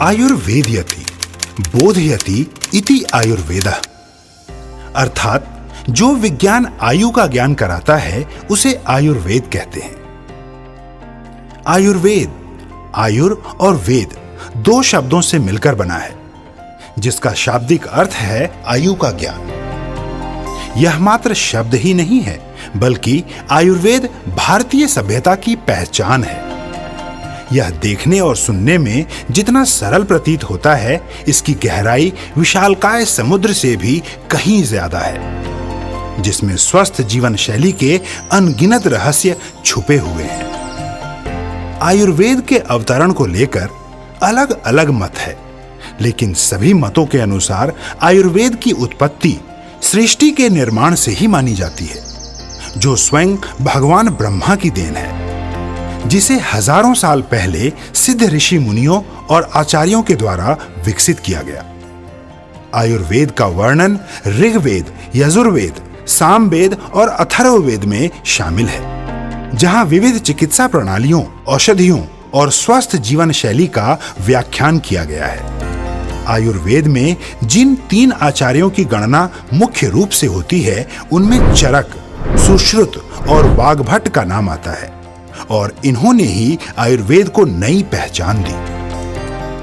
आयुर्वेदयति बोधयति इति आयुर्वेदः, अर्थात जो विज्ञान आयु का ज्ञान कराता है उसे आयुर्वेद कहते हैं। आयुर्वेद, आयुर और वेद दो शब्दों से मिलकर बना है, जिसका शाब्दिक अर्थ है आयु का ज्ञान। यह मात्र शब्द ही नहीं है, बल्कि आयुर्वेद भारतीय सभ्यता की पहचान है। यह देखने और सुनने में जितना सरल प्रतीत होता है, इसकी गहराई विशालकाय समुद्र से भी कहीं ज्यादा है, जिसमें स्वस्थ जीवन शैली के अनगिनत रहस्य छुपे हुए हैं। आयुर्वेद के अवतरण को लेकर अलग अलग मत है, लेकिन सभी मतों के अनुसार आयुर्वेद की उत्पत्ति सृष्टि के निर्माण से ही मानी जाती है, जो स्वयं भगवान ब्रह्मा की देन है, जिसे हजारों साल पहले सिद्ध ऋषि मुनियों और आचार्यों के द्वारा विकसित किया गया। आयुर्वेद का वर्णन ऋग्वेद, यजुर्वेद, सामवेद और अथर्ववेद में शामिल है, जहां विविध चिकित्सा प्रणालियों, औषधियों और स्वस्थ जीवन शैली का व्याख्यान किया गया है। आयुर्वेद में जिन 3 आचार्यों की गणना मुख्य रूप से होती है, उनमें चरक, सुश्रुत और वाग्भट का नाम आता है, और इन्होंने ही आयुर्वेद को नई पहचान दी।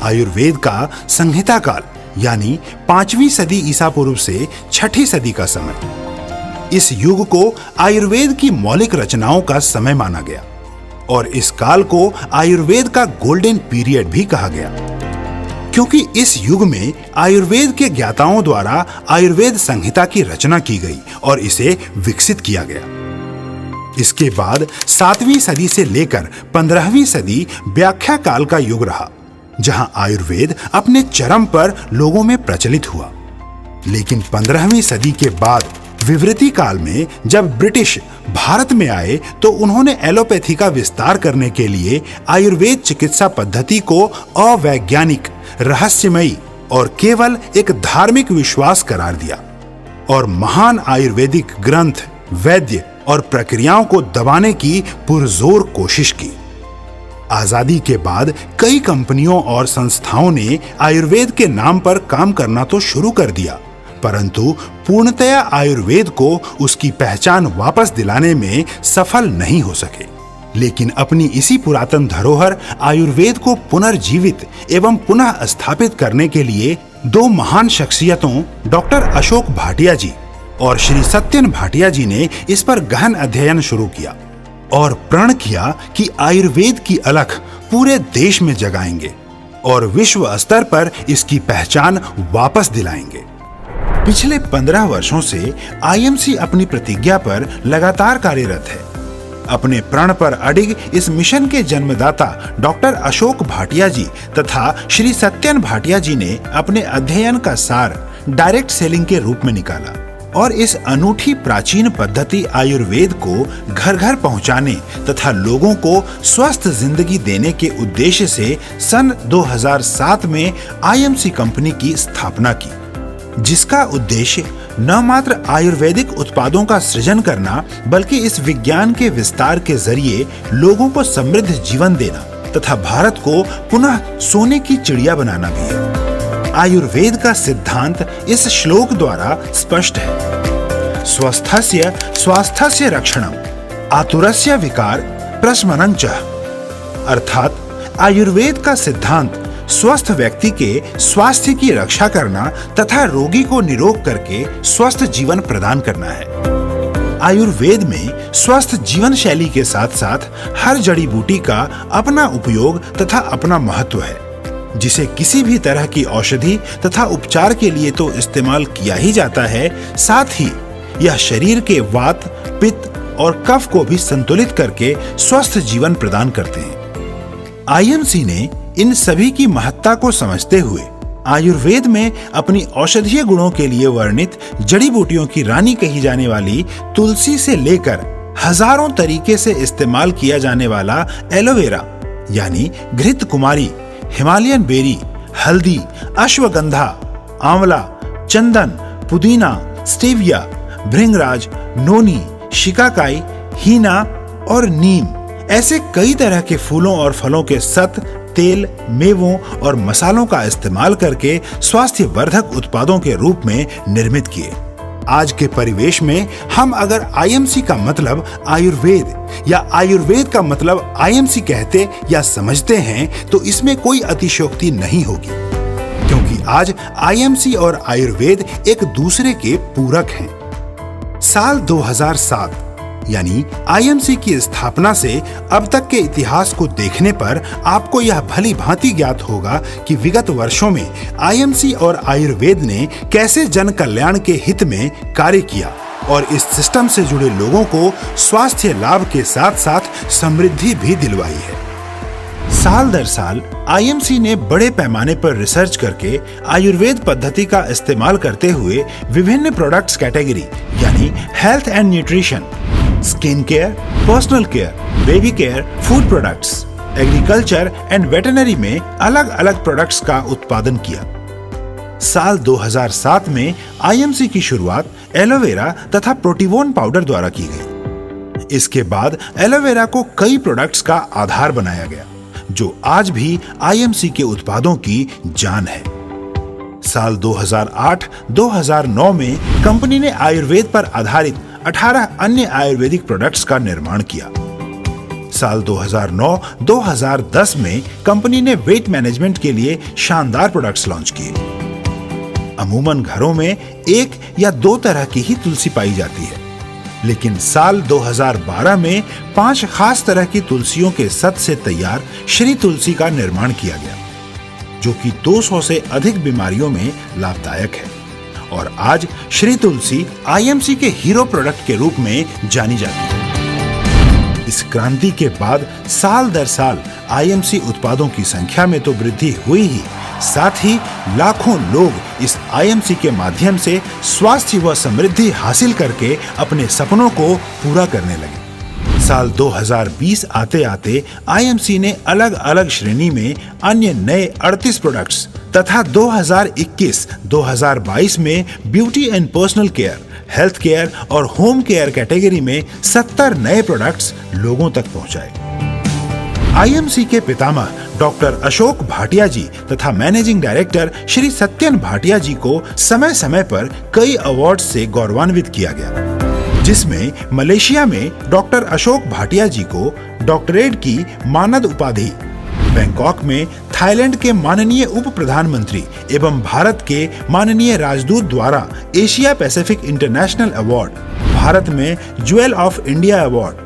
आयुर्वेद का संहिता काल यानी 5वीं सदी ईसा पूर्व से 6ठी सदी का समय, इस युग को आयुर्वेद की मौलिक रचनाओं का समय माना गया, और इस काल को आयुर्वेद का गोल्डन पीरियड भी कहा गया, क्योंकि इस युग में आयुर्वेद के ज्ञाताओं द्वारा आयुर्वेद संहिता की रचना की गई और इसे विकसित किया गया। इसके बाद 7वीं सदी से लेकर 15वीं सदी व्याख्या काल का युग रहा, जहां आयुर्वेद अपने चरम पर लोगों में प्रचलित हुआ। लेकिन 15वीं सदी के बाद विवृति काल में जब ब्रिटिश भारत में आए, तो उन्होंने एलोपैथी का विस्तार करने के लिए आयुर्वेद चिकित्सा पद्धति को अवैज्ञानिक, रहस्यमयी और केवल एक धार्मिक विश्वास करार दिया, और महान आयुर्वेदिक ग्रंथ, वैद्य और प्रक्रियाओं को दबाने की पुरजोर कोशिश की। आजादी के बाद कई कंपनियों और संस्थाओं ने आयुर्वेद के नाम पर काम करना तो शुरू कर दिया, परंतु पूर्णतया आयुर्वेद को उसकी पहचान वापस दिलाने में सफल नहीं हो सके। लेकिन अपनी इसी पुरातन धरोहर आयुर्वेद को पुनर्जीवित एवं पुनः स्थापित करने के लिए 2 महान शख्सियतों डॉक्टर अशोक भाटिया जी और श्री सत्यन भाटिया जी ने इस पर गहन अध्ययन शुरू किया और प्रण किया कि आयुर्वेद की अलख पूरे देश में जगाएंगे और विश्व स्तर पर इसकी पहचान वापस दिलाएंगे। पिछले 15 वर्षों से आईएमसी अपनी प्रतिज्ञा पर लगातार कार्यरत है। अपने प्रण पर अडिग इस मिशन के जन्मदाता डॉक्टर अशोक भाटिया जी तथा श्री सत्यन भाटिया जी ने अपने अध्ययन का सार डायरेक्ट सेलिंग के रूप में निकाला, और इस अनूठी प्राचीन पद्धति आयुर्वेद को घर घर पहुंचाने तथा लोगों को स्वस्थ जिंदगी देने के उद्देश्य से सन 2007 में आईएमसी कंपनी की स्थापना की, जिसका उद्देश्य न मात्र आयुर्वेदिक उत्पादों का सृजन करना, बल्कि इस विज्ञान के विस्तार के जरिए लोगों को समृद्ध जीवन देना तथा भारत को पुनः सोने की चिड़िया बनाना भी है। आयुर्वेद का सिद्धांत इस श्लोक द्वारा स्पष्ट है। स्वस्थस्य स्वास्थ्यस्य रक्षणम, आतुरस्य विकार प्रशमनं च, अर्थात आयुर्वेद का सिद्धांत स्वस्थ व्यक्ति के स्वास्थ्य की रक्षा करना तथा रोगी को निरोग करके स्वस्थ जीवन प्रदान करना है। आयुर्वेद में स्वस्थ जीवन शैली के साथ साथ हर जड़ी बूटी का अपना उपयोग तथा अपना महत्व है, जिसे किसी भी तरह की औषधि तथा उपचार के लिए तो इस्तेमाल किया ही जाता है, साथ ही यह शरीर के वात, पित्त और कफ को भी संतुलित करके स्वस्थ जीवन प्रदान करते हैं। आईएमसी ने इन सभी की महत्ता को समझते हुए आयुर्वेद में अपनी औषधीय गुणों के लिए वर्णित जड़ी बूटियों की रानी कही जाने वाली तुलसी से लेकर हजारों तरीके से इस्तेमाल किया जाने वाला एलोवेरा यानी घृत कुमारी, हिमालयन बेरी, हल्दी, अश्वगंधा, आंवला, चंदन, पुदीना, स्टेविया, भृंगराज, नोनी, शिकाकाई, हीना और नीम, ऐसे कई तरह के फूलों और फलों के सत, तेल, मेवों और मसालों का इस्तेमाल करके स्वास्थ्यवर्धक उत्पादों के रूप में निर्मित किए। आज के परिवेश में हम अगर आईएमसी का मतलब आयुर्वेद या आयुर्वेद का मतलब आईएमसी कहते या समझते हैं तो इसमें कोई अतिशयोक्ति नहीं होगी, क्योंकि आज आईएमसी और आयुर्वेद एक दूसरे के पूरक हैं। साल 2007 यानी आईएमसी की स्थापना से अब तक के इतिहास को देखने पर आपको यह भली भांति ज्ञात होगा कि विगत वर्षों में आईएमसी और आयुर्वेद ने कैसे जन कल्याण के हित में कार्य किया और इस सिस्टम से जुड़े लोगों को स्वास्थ्य लाभ के साथ साथ समृद्धि भी दिलवाई है। साल दर साल आईएमसी ने बड़े पैमाने पर रिसर्च करके आयुर्वेद पद्धति का इस्तेमाल करते हुए विभिन्न प्रोडक्ट्स कैटेगरी यानी health and nutrition, skin care, personal care, baby care, food products, agriculture and veterinary में अलग अलग प्रोडक्ट्स का उत्पादन किया। साल 2007 में आईएमसी की शुरुआत एलोवेरा तथा प्रोटीवोन पाउडर द्वारा की गई। इसके बाद एलोवेरा को कई प्रोडक्ट्स का आधार बनाया गया, जो आज भी आईएमसी के उत्पादों की जान है। साल 2008-2009 में कंपनी ने आयुर्वेद पर आधारित 18 अन्य आयुर्वेदिक प्रोडक्ट्स का निर्माण किया। साल 2009-2010 में कंपनी ने वेट मैनेजमेंट के लिए शानदार प्रोडक्ट्स लॉन्च किए। अमूमन घरों में एक या दो तरह की ही तुलसी पाई जाती है, लेकिन साल 2012 में 5 खास तरह की तुलसियों के सत से तैयार श्री तुलसी का निर्माण किया गया, जो कि 200 से अधिक बीमारियों में लाभदायक है और आज श्री तुलसी आईएमसी के हीरो प्रोडक्ट के रूप में जानी जाती है। इस क्रांति के बाद साल दर साल आईएमसी उत्पादों की संख्या में तो वृद्धि हुई ही, साथ ही लाखों लोग इस आईएमसी के माध्यम से स्वास्थ्य व समृद्धि हासिल करके अपने सपनों को पूरा करने लगे। साल 2020 आते आते आईएमसी ने अलग अलग श्रेणी में अन्य नए 38 प्रोडक्ट्स तथा 2021-2022 में beauty and personal care, health care और होम केयर कैटेगरी में 70 नए प्रोडक्ट्स लोगों तक पहुंचाए। आईएमसी के पितामह डॉक्टर अशोक भाटिया जी तथा मैनेजिंग डायरेक्टर श्री सत्यन भाटिया जी को समय समय पर कई अवार्ड से गौरवान्वित किया गया, जिसमें मलेशिया में डॉक्टर अशोक भाटिया जी को डॉक्टरेट की मानद उपाधि, बैंकॉक में थाईलैंड के माननीय उप प्रधानमंत्री एवं भारत के माननीय राजदूत द्वारा Asia Pacific international award, Bharat में jewel of India award,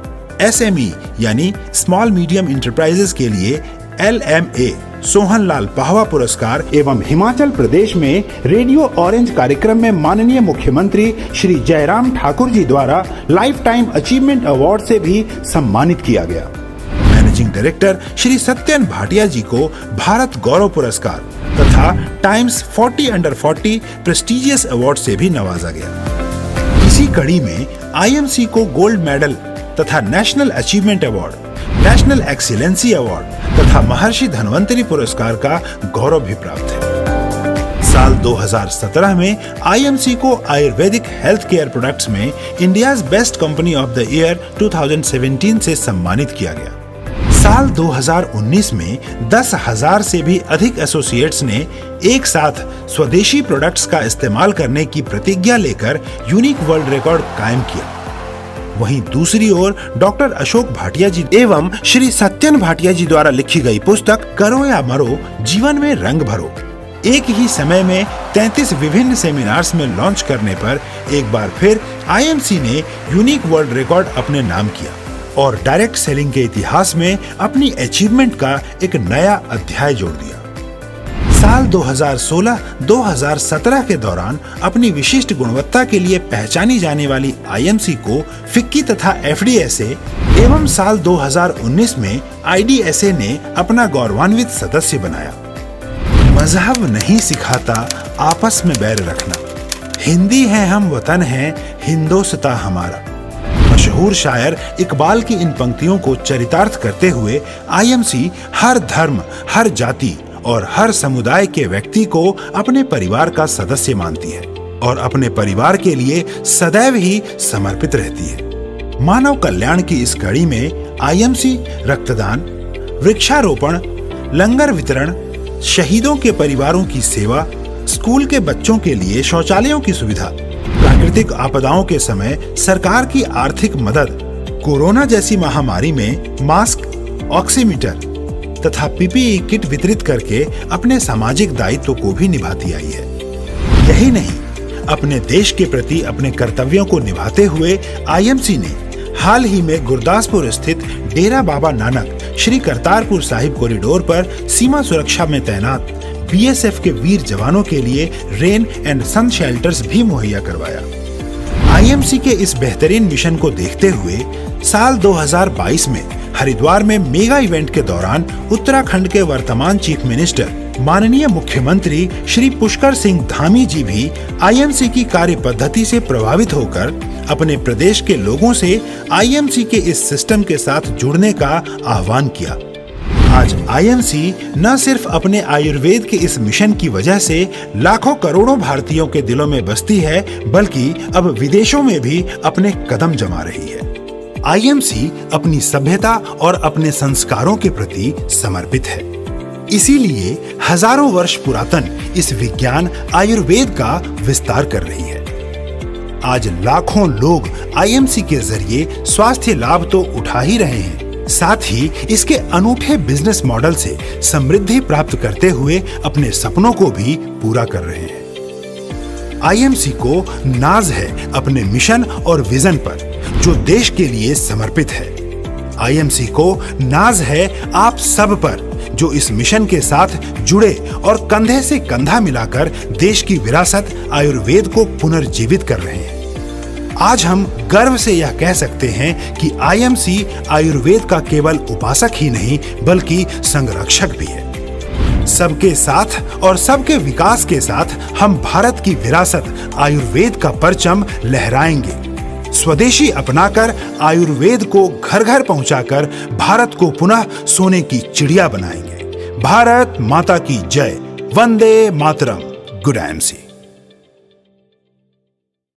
SME यानी स्मॉल मीडियम इंटरप्राइजेस के लिए LMA सोहनलाल पाहवा पुरस्कार एवं हिमाचल प्रदेश में रेडियो ऑरेंज कार्यक्रम में माननीय मुख्यमंत्री श्री जयराम ठाकुर जी द्वारा लाइफ टाइम अचीवमेंट अवार्ड से भी सम्मानित किया गया। मैनेजिंग डायरेक्टर श्री सत्यन भाटिया जी को भारत गौरव पुरस्कार तथा टाइम्स 40 अंडर 40 प्रेस्टिजियस अवार्ड से भी नवाजा गया। इसी कड़ी में आईएमसी को गोल्ड मेडल तथा national achievement award, national excellency award तथा महर्षि धन्वंतरी पुरस्कार का गौरव भी प्राप्त है। साल 2017 में आईएमसी को आयुर्वेदिक हेल्थ केयर प्रोडक्ट्स में India's best company of the year 2017 से सम्मानित किया गया। साल 2019 में 10,000 से भी अधिक एसोसिएट्स ने एक साथ स्वदेशी प्रोडक्ट्स का इस्तेमाल करने की प्रतिज्ञा लेकर यूनिक वर्ल्ड रिकॉर्ड कायम किया। वहीं दूसरी ओर डॉक्टर अशोक भाटिया जी एवं श्री सत्यन भाटिया जी द्वारा लिखी गई पुस्तक करो या मरो, जीवन में रंग भरो एक ही समय में 33 विभिन्न सेमिनार्स में लॉन्च करने पर एक बार फिर आईएमसी ने यूनिक वर्ल्ड रिकॉर्ड अपने नाम किया और डायरेक्ट सेलिंग के इतिहास में अपनी अचीवमेंट का एक नया अध्याय जोड़ दिया। साल 2016-2017 के दौरान अपनी विशिष्ट गुणवत्ता के लिए पहचानी जाने वाली आईएमसी को फिक्की तथा एफडीएसए एवं साल 2019 में आईडीएसए ने अपना गौरवान्वित सदस्य बनाया। मजहब नहीं सिखाता आपस में बैर रखना, हिंदी है हम वतन है हिंदोस्तां हमारा। मशहूर शायर इकबाल की इन पंक्तियों को चरितार्थ करते हुए आईएमसी हर धर्म, हर जाति और हर समुदाय के व्यक्ति को अपने परिवार का सदस्य मानती है और अपने परिवार के लिए सदैव ही समर्पित रहती है। मानव कल्याण की इस कड़ी में आईएमसी रक्तदान, वृक्षारोपण, लंगर वितरण, शहीदों के परिवारों की सेवा, स्कूल के बच्चों के लिए शौचालयों की सुविधा, प्राकृतिक आपदाओं के समय सरकार की आर्थिक मदद, कोरोना जैसी महामारी में मास्क, ऑक्सीमीटर तथा पीपीई किट वितरित करके अपने सामाजिक दायित्व को भी निभाती आई है। यही नहीं, अपने देश के प्रति अपने कर्तव्यों को निभाते हुए आईएमसी ने हाल ही में गुरदासपुर स्थित डेरा बाबा नानक श्री करतारपुर साहिब कॉरिडोर पर सीमा सुरक्षा में तैनात बीएसएफ के वीर जवानों के लिए रेन एंड सन शेल्टर्स भी मुहैया करवाया। आईएमसी के इस बेहतरीन मिशन को देखते हुए साल 2022 में हरिद्वार में मेगा इवेंट के दौरान उत्तराखंड के वर्तमान चीफ मिनिस्टर माननीय मुख्यमंत्री श्री पुष्कर सिंह धामी जी भी आईएमसी की कार्य पद्धति से प्रभावित होकर अपने प्रदेश के लोगों से आईएमसी के इस सिस्टम के साथ जुड़ने का आह्वान किया। आज आईएमसी न सिर्फ अपने आयुर्वेद के इस मिशन की वजह से लाखों करोड़ों भारतीयों के दिलों में बसती है, बल्कि अब विदेशों में भी अपने कदम जमा रही है। आईएमसी अपनी सभ्यता और अपने संस्कारों के प्रति समर्पित है। इसीलिए हजारों वर्ष पुरातन इस विज्ञान आयुर्वेद का विस्तार कर रही है। आज लाखों लोग आईएमसी के जरिए स्वास्थ्य लाभ तो उठा ही रहे हैं, साथ ही इसके अनूठे बिजनेस मॉडल से समृद्धि प्राप्त करते हुए अपने सपनों को भी पूरा कर रहे हैं। आईएमसी को नाज है अपने मिशन और विजन पर, जो देश के लिए समर्पित है। आईएमसी को नाज है आप सब पर, जो इस मिशन के साथ जुड़े और कंधे से कंधा मिलाकर देश की विरासत आयुर्वेद को पुनर्जीवित कर रहे हैं। आज हम गर्व से यह कह सकते हैं कि आईएमसी आयुर्वेद का केवल उपासक ही नहीं, बल्कि संरक्षक भी है। सबके साथ और सबके विकास के साथ हम भारत की विरासत आयुर्वेद का परचम लहराएंगे। स्वदेशी अपनाकर आयुर्वेद को घर घर पहुंचाकर भारत को पुनः सोने की चिड़िया बनाएंगे। भारत माता की जय। वंदे मातरम। Good IMC.